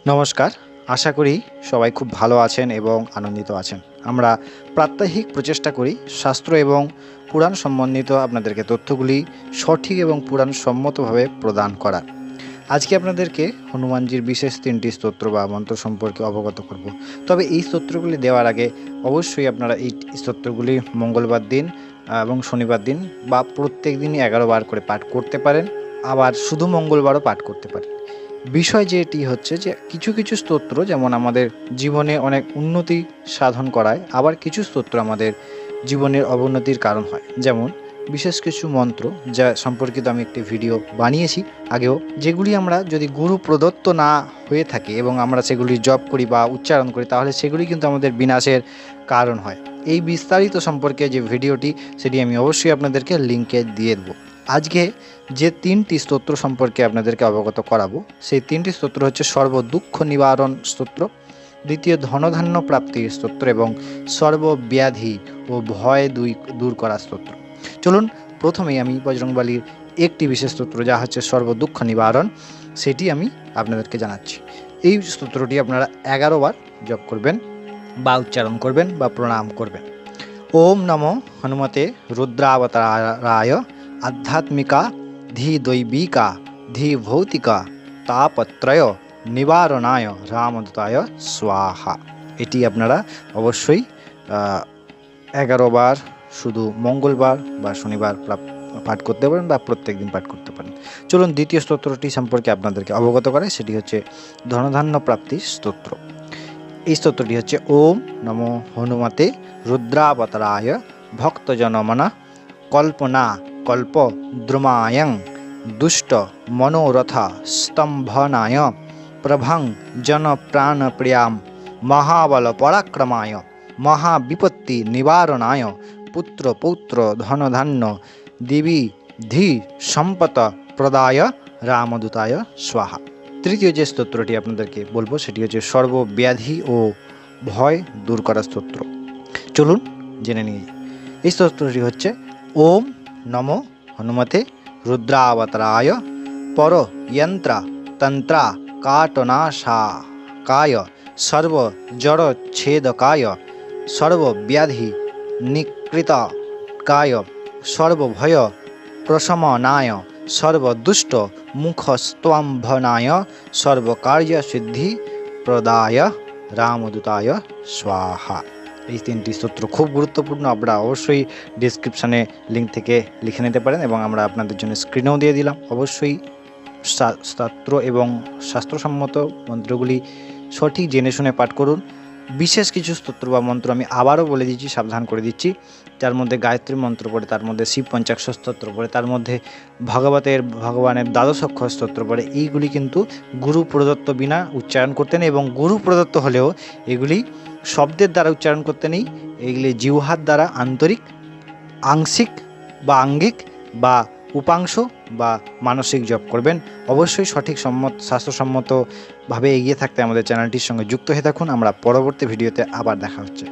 নমস্কার। আশা করি সবাই খুব ভালো আছেন এবং আনন্দিত আছেন। আমরা প্রাত্যহিক প্রচেষ্টা করি শাস্ত্র এবং পুরাণ সম্বন্ধিত আপনাদেরকে তথ্যগুলি সঠিক এবং পুরাণসম্মতভাবে প্রদান করার। আজকে আপনাদেরকে হনুমানজির বিশেষ ৩টি স্তোত্র বা মন্ত্র সম্পর্কে অবগত করব। তবে এই স্তোত্রগুলি দেওয়ার আগে অবশ্যই আপনারা এই স্তোত্রগুলি মঙ্গলবার দিন এবং শনিবার দিন বা প্রত্যেক দিনই ১১ বার করে পাঠ করতে পারেন। আবার শুধু মঙ্গলবারও পাঠ করতে পারেন। বিষয় যেটি হচ্ছে যে কিছু কিছু স্তোত্র যেমন আমাদের জীবনে অনেক উন্নতি সাধন করায়, আবার কিছু স্তোত্র আমাদের জীবনের অবনতির কারণ হয়। যেমন বিশেষ কিছু মন্ত্র যা সম্পর্কিত আমি একটি ভিডিও বানিয়েছি আগেও, যেগুলি আমরা যদি গুরু প্রদত্ত না হয়ে থাকে এবং আমরা সেগুলি জপ করি বা উচ্চারণ করি, তাহলে সেগুলি কিন্তু আমাদের বিনাশের কারণ হয়। এই বিস্তারিত সম্পর্কে যে ভিডিওটি, সেটি আমি অবশ্যই আপনাদেরকে লিঙ্কে দিয়ে দেবো। আজকে যে ৩টি স্তোত্র সম্পর্কে আপনাদেরকে অবগত করাবো, সেই ৩টি স্তোত্র হচ্ছে সর্বদুঃখ নিবারণ স্তোত্র, দ্বিতীয় ধনধান্য প্রাপ্তির স্তোত্র এবং সর্বব্যাধি ও ভয় দূর করা স্তোত্র। চলুন প্রথমেই আমি বজরংবলীর একটি বিশেষ স্তোত্র যা হচ্ছে সর্বদুঃখ নিবারণ, সেটি আমি আপনাদেরকে জানাচ্ছি। এই স্তোত্রটি আপনারা ১১ বার জপ করবেন বা উচ্চারণ করবেন বা প্রণাম করবেন। ওম নমো হনুমতে রুদ্রাবতারায় আধ্যাত্মিকা ধীদৈবিকা ধীভৌতিকা তাপত্রয় নিবারণায় রামদূতায় স্বাহা। এটি আপনারা অবশ্যই ১১ বার শুধু মঙ্গলবার বা শনিবার পাঠ করতে পারেন বা প্রত্যেক দিন পাঠ করতে পারেন। চলুন দ্বিতীয় স্তোত্রটি সম্পর্কে আপনাদেরকে অবগত করে, সেটি হচ্ছে ধনধান্য প্রাপ্তির স্তোত্র। এই স্তোত্রটি হচ্ছে ওম নমো হনুমতে রুদ্রাবতারায় ভক্তজনমনা কল্পনা কল্প দ্রুমায়ং দুষ্ট মনোরথ স্তম্ভনায় প্রভং জন প্রাণপ্রিয়াম মহাবল পরাক্রমায় মহাবিপত্তি নিবারণায় পুত্র পৌত্র ধনধান্য দেবী ধী সম্পত প্রদায় রামদূতায় স্বাহা। তৃতীয় যে স্তোত্রটি আপনাদেরকে বলবো সেটি হচ্ছে সর্বব্যাধি ও ভয় দূর করা স্তোত্র। চলুন জেনে নিই। এই স্তোত্রটি হচ্ছে ওম নমো হনুমতে রুদ্রাবতারায় পর যন্ত্র তন্ত্র কাটনাশাকায় সর্ব জড় ছেদকায় সর্বব্যাধি নিকৃতকায় সর্বভয় প্রশমনায় সর্বদুষ্ট মুখস্তম্ভনায় সর্বকার্যসিদ্ধি প্রদায় রামদূতায় স্বাহা। এই 3টি স্তোত্র খুব গুরুত্বপূর্ণ। আপনারা অবশ্যই ডিসক্রিপশানে লিঙ্ক থেকে লিখে নিতে পারেন এবং আমরা আপনাদের জন্য স্ক্রিনেও দিয়ে দিলাম। অবশ্যই স্তোত্র এবং শাস্ত্রসম্মত মন্ত্রগুলি সঠিক জেনে শুনে পাঠ করুন। বিশেষ কিছু স্তোত্র বা মন্ত্র আমি আবারও বলে দিচ্ছি, সাবধান করে দিচ্ছি। তার মধ্যে গায়ত্রী মন্ত্র পড়ে, তার মধ্যে শিব পঞ্চাক্ষর স্তোত্র পড়ে, তার মধ্যে ভগবানের দ্বাদশ অক্ষর স্তোত্র পড়ে। এইগুলি কিন্তু গুরু প্রদত্ত বিনা উচ্চারণ করতে নেই, এবং গুরু প্রদত্ত হলেও এগুলি শব্দের দ্বারা উচ্চারণ করতে নেই। এগুলি জিহ্বার দ্বারা আন্তরিক, আংশিক বা আঙ্গিক বা উপাংশ বা মানসিক জপ করবেন। অবশ্যই সঠিক শাস্ত্রসম্মতভাবে এগিয়ে থাকতে আমাদের চ্যানেলটির সঙ্গে যুক্ত হয়ে থাকুন। আমরা পরবর্তী ভিডিওতে আবার দেখা হচ্ছে।